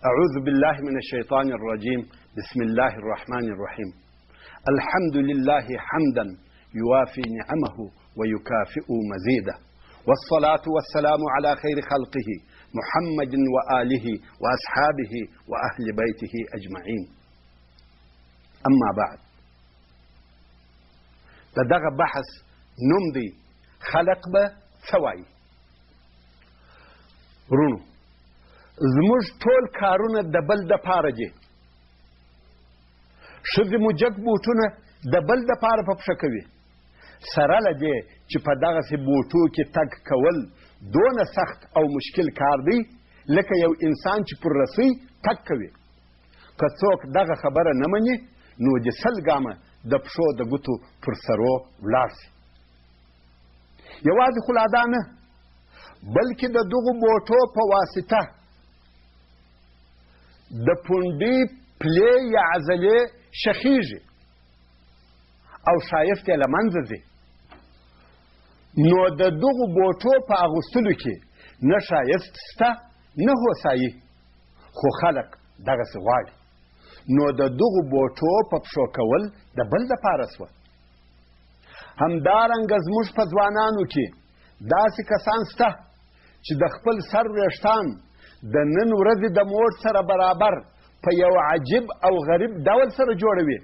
أعوذ بالله من الشيطان الرجيم بسم الله الرحمن الرحيم الحمد لله حمدا يوافي نعمه ويكافئ مزيده والصلاة والسلام على خير خلقه محمد وآله وأصحابه وأهل بيته أجمعين أما بعد دغه بحث نوم دی خلق به څه ورونو زموږ ټول کارونه د بل دپاره دي ښځې مو جګ بوټونه د بل دپاره په پښه کوي سره له دې چې په دغسې بوټو کې تګ کول دونه سخت او مشکل کار دی لکه یو انسان چې پر رسۍ تګ کوي که څوک دغه خبره نه مني نو د 100 ګامه د پښو د ګوتو پر سرو ولاړ شي یوازې خو لا دا نه بلکې د دغو بوټو په واسطه د پونډې پلې یا عضلې شخیږي او ښایست یې له منځه ځي نو د دغو بوټو په اغوستلو کې نه ښایست شته نه هوسایي خو خلک دغسې غواړي نو د دغو بوټو په پښو کول د بل دپاره سوه همدارنګه زموږ په ځوانانو کې داسې کسان شته چې د خپل سر ویښتان د نن ورځې د موټ سره برابر په یو عجیب او غریب ډول سره جوړوي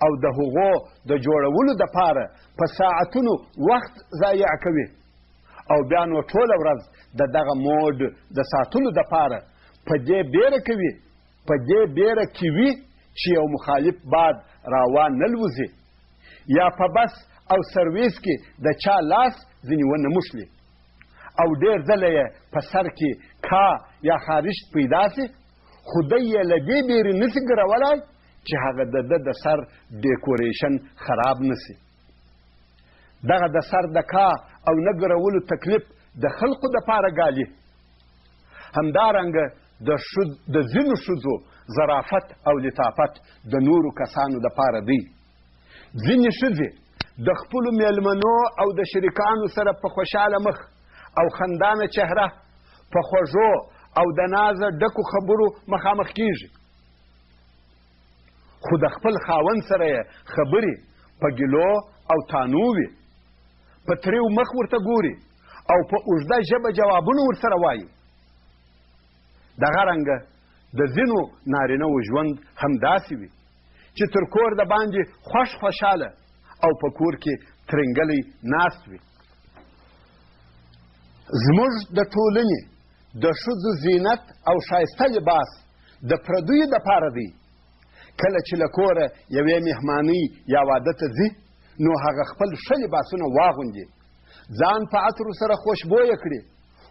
او د هغو د جوړولو دپاره په ساعتونو وخت ضایع کوي او بیا نو ټوله ورځ د دغه موډ د ساتلو دپاره په دې بیره کوي په دې بیره کې وي چې یو مخالف باد راوان نه لوځي یا په بس او سرویس کې د چا لاس ځینې ونه موښلي او ډېر ځله یې په سر کې کا یا خارشت پیدا سي خو دی یې له دې بیرې نسي ګرولی چې هغه د ده د سر ډیکوریشن خراب نسي دغه د سر د کا او نه ګرولو تکلیف د خلقو دپاره ګالي همدارنګه د ځینو ښځو ظرافت او لطافت د نورو کسانو دپاره دی ځینې ښځې د خپلو میلمنو او د شریکانو سره په خوشحاله مخ او خندانه چهره په خوږو او د نازه ډکو خبرو مخامخ کیږي خو د خپل خاوند سره یې خبرې په ګیلو او تانو وي په تریو مخ ورته ګوري او په اوږده ژبه جوابونه ورسره وایي دغه رنګه د ځینو نارینهو ژوند همداسې وي چې تر کور د باندې خوشحاله او په کور کې ترنګلی ناست وي زموږ د ټولنې د ښځو زینت او ښایسته لباس د پردیو دپاره دی کله چې له کوره یوې مهمانۍ یا واده ته ځي نو هغه خپل ښه لباسونه واغوندي ځان په عطرو سره خوشبویه کړي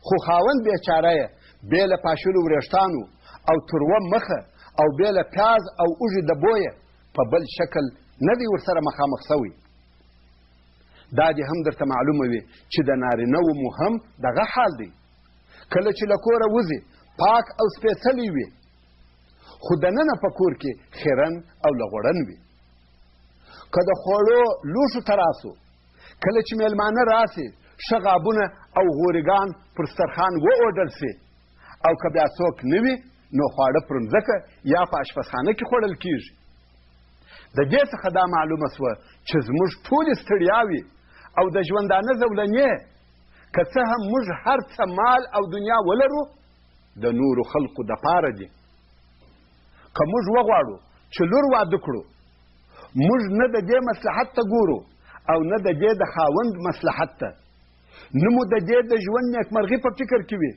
خو خاوند بیچاره یې بې له پاشلو وریښتانو او تروه مخه او بې له پیاز او اوږې د بویه په بل شکل نه دی ورسره مخامخ سوی دا دې هم درته معلومه وي چې د نارینهو مو هم دغه حال دی کله چې له کوره وځي پاک او سپېڅلی وي خو دننه په کور کې خیرن او لغوړن وي که د خوړو لوښو ته راسو کله چې میلمانه راسي ښه غابونه او غوریګان پر سترخوان واوډل سي او که بیا څوک نه وي نو خواړه پر مځکه یا په اشپزخانه کې خوړل کیږي د دې څخه دا معلومه سوه چې زموږ ټولې ستړیاوې او د ژوندانه زولنې که څه هم موږ هر څه مال او دنیا ولرو د نورو خلقو دپاره دي که موږ وغواړو چې لور واده کړو موږ نه د دې مصلحت ته ګورو او نه د دې د خاوند مصلحت ته نه مو د دې د ژوند نیکمرغي په فکر کې وي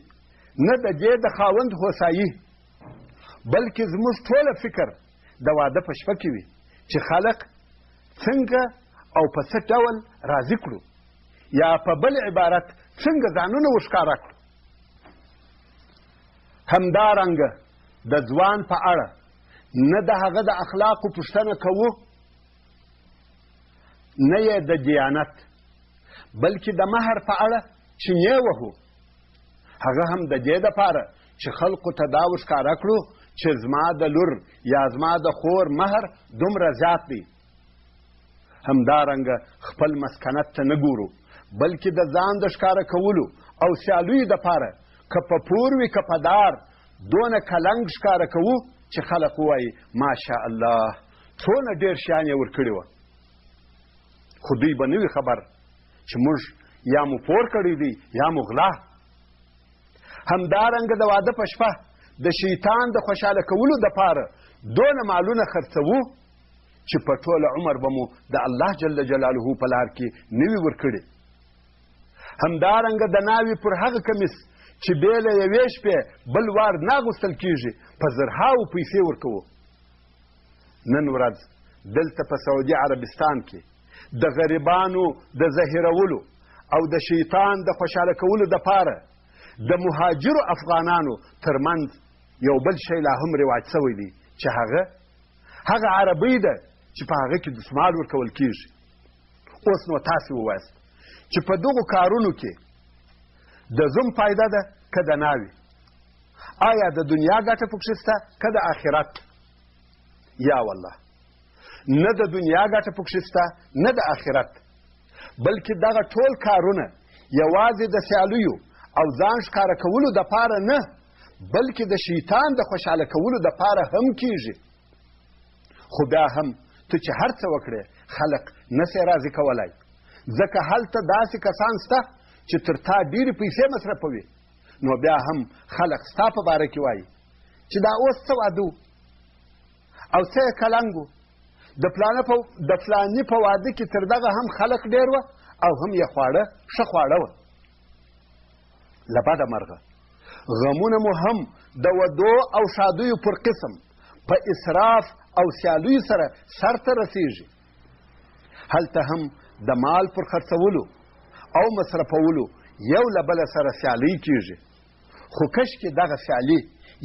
نه د دې د خاوند هوسایي بلکې زموږ ټوله فکر د واده په شپه کې وي چې خلق څنګه او په څه ډول راضي کړو یا په بل عبارت څنګه ځانونه وښکاره کړو همدارنګه د ځوان په اړه نه د هغه د اخلاقو پوښتنه کوو نه یې د دیانت بلکې د مهر په اړه چینې وهو هغه هم د دې دپاره چې خلقو ته دا وښکاره کړو چې زما د لور یا زما د خور مهر دومره زیات دی همدارنګه خپل مسکنت ته نه ګورو بلکې د ځان د ښکاره کولو او سیالیو دپاره که په پور وي که په دار دونه کلنګ ښکاره کوو چې خلق ووایي ماشاء الله څونه ډېر شیان یې ورکړي وه، خو دوی به نه وي خبر چې موږ یا مو پور کړی دی یا مو غلا. همدارنګه د واده په شپه د شیطان د خوشحاله کولو دپاره دونه مالونه خرڅوو چې په ټوله عمر به مو د الله جل جلاله په لار کې نه وي ورکړي. همدارنګه د ناوې پر هغه کمیس چې بې له یوې شپې بل وار نه اغوستل کېږي په زرهاوو پیسې ورکوو. نن ورځ دلته په سعودي عربستان کې د غریبانو د ظاهرولو او د شیطان د خوشحاله کولو دپاره د مهاجرو افغانانو ترمنځ یو بل شی لا هم رواج شوی دی چې هغه عربۍ ده چې په هغه کې دسمال ورکول کېږي. اوس نو تاسې ووایاست چې په دغو کارونو کې د زوم فایده ده که د ناوې؟ آیا د دنیا ګټه پکښې شته که د آخرت؟ یا والله نه د دنیا ګټه پکښې شته نه د آخرت، بلکې دغه ټول کارونه یوازې د سیالیو او ځان ښکاره کولو دپاره نه، بلکې د شیطان د خوشحاله کولو دپاره هم کیږي. خو بیا هم ته چې هر څه وکړې خلق نسې راضي کولی، ځکه هلته داسې کسان شته چې تر تا ډېرې پیسې مصرفوي. نو بیا هم خلق ستا په باره کې وایي چې دا اوس څه واده او څه یې کلنګ و، د فلاني په واده کې تر دغه هم خلق ډېر وه او هم یې خواړه ښه خواړه وه. له بده مرغه غمونه مو هم د ودو او شادیو پر قسم په اسراف او سیالیو سره سرته رسیږي. هلته هم د مال پر خرڅولو او مصرفولو یو له بله سره سیالي کیږي. خو کشکې دغه سیالي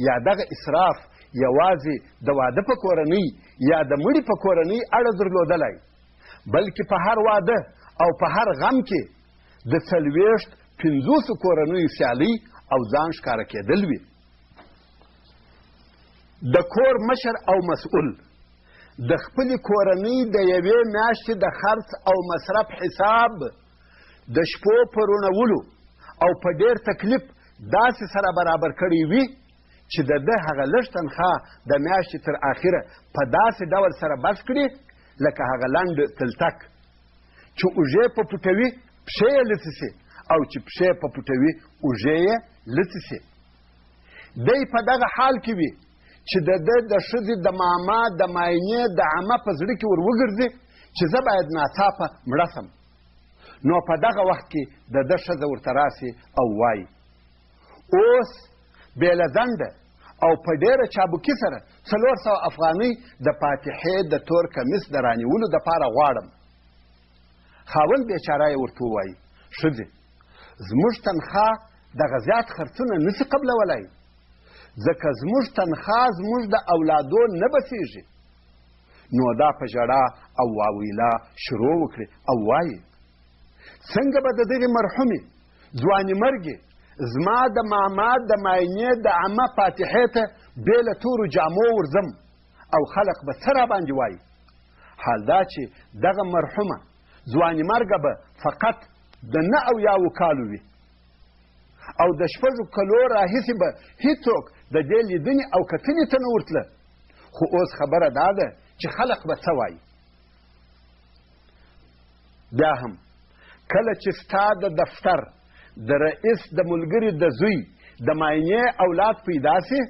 یا دغه اسراف یوازې د واده په کورنۍ یا د مړي په کورنۍ اړه درلودلی، بلکې په هر واده او په هر غم کې د 40-50 کورنیو سیالي او ځان ښکاره کېدل وي. د کور مشر او مسؤل د خپلې کورنۍ د یوې میاشتې د خرڅ او مصرف حساب د شپو په رونولو او په ډېر تکلیف داسې سره برابر کړی وي چې د ده هغه لږ تنخواه د میاشتې تر آخره په داسې ډول سره بس کړي لکه هغه لنډ تلتک چې اوږې په پټوي پښې یې لڅې سي او چې پښې په پټوي اوږې یې لڅې سي. دی په دغه حال کې وي چې د ده د ښځې د ماما د ماینې د عمه په زړه کې ور وګرځي چې زه باید ناڅاپه مړه سم. نو په دغه وخت کې د ده ښځه ورته راسي او وایي اوس بې له ځنډه او په ډېره چابکي سره 400 افغانۍ د فاتحې د تور کمیس د رانیولو دپاره غواړم. خاوند بیچاره یې ورته ووایي ښځې زموږ تنخواه دغه زیات خرڅونه نسي قبلولی، ځکه زموږ تنخواه زموږ د اولادو نه بسیږي. نو دا په ژړا او واویلا شروع وکړي او وایي څنګه به د دغې مرحومې ځوانې مرګې زما د ماما د ماینې د عمه فاتحې ته بې له تورو جامو ورځم او خلق به څه راباندې وایي. حال دا چې دغه مرحومه ځوانې مرګه به فقط د 9 کالو وي او د 6 کلو راهیسې به هیڅوک د دې لیدنې او کتنې ته نه ورتله. خو اوس خبره دا ده چې خلق به څه وایي. بیا هم کله چې ستا د دفتر د رئیس د ملګري د زوی د ماینې اولاد پیدا سي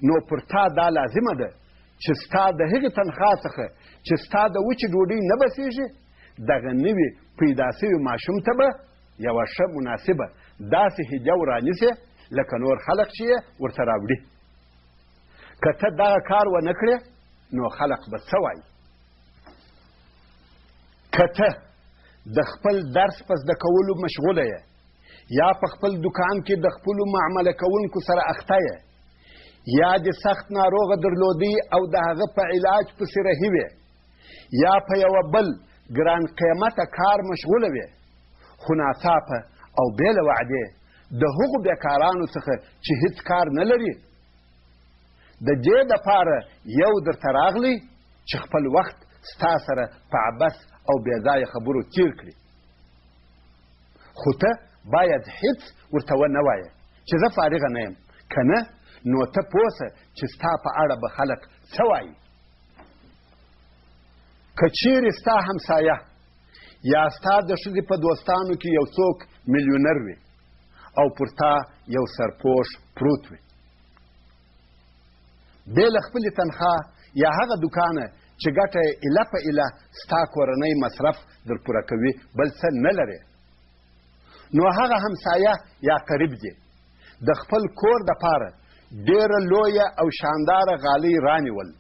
نو پر تا دا لازمه ده چې ستا د هغې تنخواه څخه چې ستا د وچې ډوډۍ نه بسیږي دغه نوي پیدا سوي ماشوم ته به یوه ښه مناسبه داسې هدیه ورانیسې لکه نور خلق چې یې ورته راوړي. که ته دغه کار ونه کړې نو خلق به څه وایي. که ته د خپل درس په زده کولو مشغوله یې یا په خپل دکان کې د خپلو معامله کوونکو سره اخته یې یا د سخت ناروغه درلودی او د هغه په علاج پسې رهي وې یا په یوه بل ګران قیمته کار مشغوله وې خو ناڅاپه او بې له وعدې د هغو بیکارانو څخه چې هیڅ کار نه لري د دې دپاره یو درته راغلی چې خپل وخت ستا سره په عبث او بې ځایه خبرو تیر کړي. خو ته باید هیڅ ورته ونه وایه چې زه فارغه نه یم، که نه نو ته پوه سه چې ستا په اړه به خلک څه وایي. که چیرې ستا همسایه یا ستا د ښځې په دوستانو کې یو څوک میلیونر وي او پر تا یو سرپوش پروت وي، بې له خپلې تنخوا یا هغه دوکانه چې ګټه یې ایله په ایله ستا کورنۍ مصرف در پوره کوي بل څه نه لرې، نو هغه همسایه یا قریب دی د خپل کور دپاره ډېره لویه او شانداره غالۍ رانیول،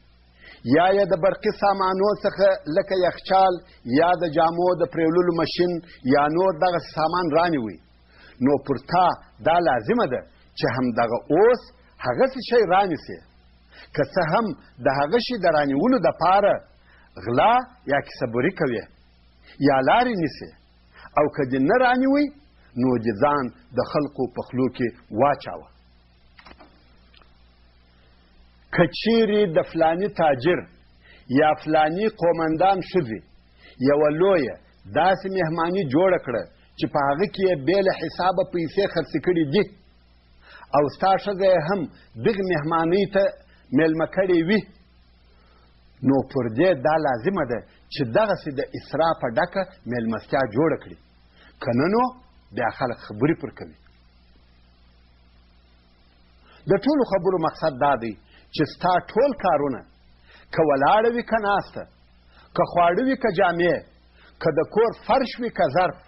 یا یې د برقي سامانو څخه لکه یخچال یا د جامو د پریوللو ماشین یا نور دغه سامان رانیوي، نو پر تا دا لازمه ده چې همدغه اوس هغسې شی رانیسې، که څه هم د هغه شي د رانیولو دپاره غلا یا کیسهبري کوې یا لارې نیسې، او که دې نه رانیوي نو دې ځان د خلقو په خولو کې واچاوه. که چیرې د فلاني تاجر یا فلاني قومندان ښځې یوه لویه داسې مهماني جوړه کړه چې په هغه کې یې بې له حسابه پیسې خرڅې کړي دي او ستا ښځه یې هم دغې مهمانۍ ته میلمه کړې وي، نو پر دې دا لازمه ده چې دغسې د اسرافه ډکه میلمستیا جوړه کړي، که نه نو بیا خلک خبرې پر کوي. د ټولو خبرو مقصد دا دی چې ستا ټول کارونه که ولاړه وي که ناسته، که خواړه وي که جامې، که د کور فرش وي که ظرف،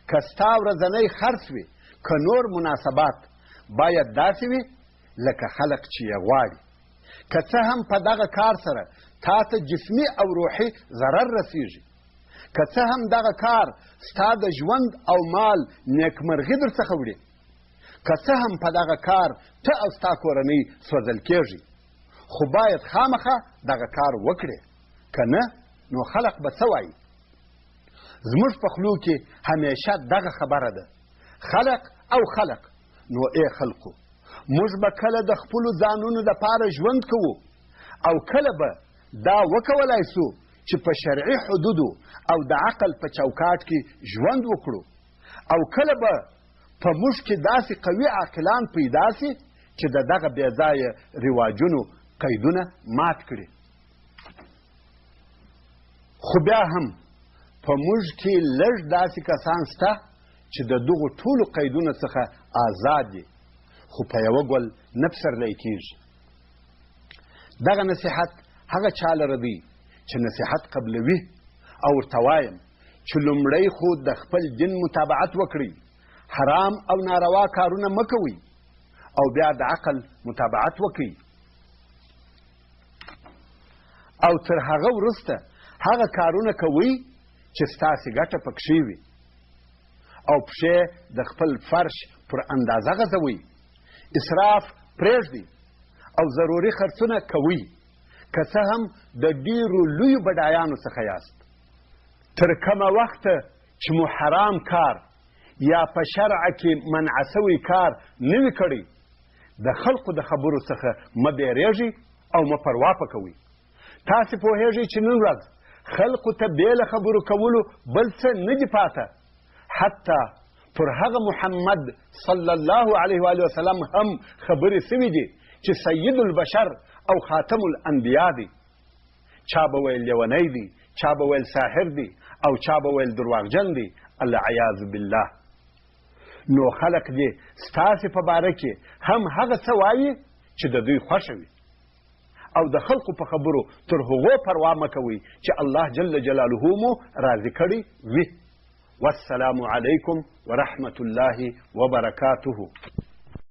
که ستا ورځنی خرڅ وي که نور مناسبات، باید داسې وي لکه خلق چې یې غواړي. که څه هم په دغه کار سره تا ته جسمي او روحي ضرر رسیږي، که څه هم دغه کار ستا د ژوند او مال نیکمرغي در څخه وړي، که څه هم په دغه کار ته او ستا کورنۍ سوځل کېږي، خو باید خامخا دغه کار وکړې، که نه نو خلق به څه وایي. زموږ په خولو کې همیشه دغه خبره ده، خلق او خلق. نو ای خلقو، موږ به کله د خپلو ځانونو دپاره ژوند کوو او کله به دا وکولای سو چې په شرعي حدودو او د عقل په چوکاټ کې ژوند وکړو، او کله به په موږ کې داسې قوي عاقلان پیدا سي چې د دغه بې ځایه رواجونو قیدونه مات کړي. خو بیا هم په موږ کې لږ داسې کسان شته چې د دغو ټولو قیدونو څخه آزاد دي، خو په یوه ګل نه پسرلی کېږي. دغه نصیحت هغه چا لره دی چې نصیحت قبلوي، او ورته وایم چې لومړی خو د خپل دین متابعت وکړئ، حرام او ناروا کارونه مه کوئ، او بیا د عقل متابعت وکړئ، او تر هغه وروسته هغه کارونه کوئ چې ستاسې ګټه پکښې وي، او پښې د خپل فرش پر اندازه غځوئ، اسراف پرېږدئ او ضروري خرڅونه کوئ، که څه هم د ډېرو لویو بډایانو څخه یاست. تر کومه وخته چې مو حرام کار یا په شرع کې منع سوی کار نه وي کړی، د خلقو د خبرو څخه مه بیریږئ او مه پروا په کوئ. تاسې پوهیږئ چې نن ورځ خلقو ته بې له خبرو کولو بل څه نه دي پاته، حتی پر هغه محمد صلی الله علیه و وسلم هم خبرې سوي دي چې سید البشر او خاتم الانبیا دی. چا به ویل لیونی دی، چا به ویل ساحر دی، او چا به ویل درواغجن دی، العیاذ بالله. نو خلق دې ستاسې په باره کې هم هغه څه وایي چې د دوی خوښه وي، او د خلقو په خبرو تر هغو پروا مه کوئ چې الله جل جلاله مو راضي کړي وي. والسلام علیکم ورحمة الله وبرکاته.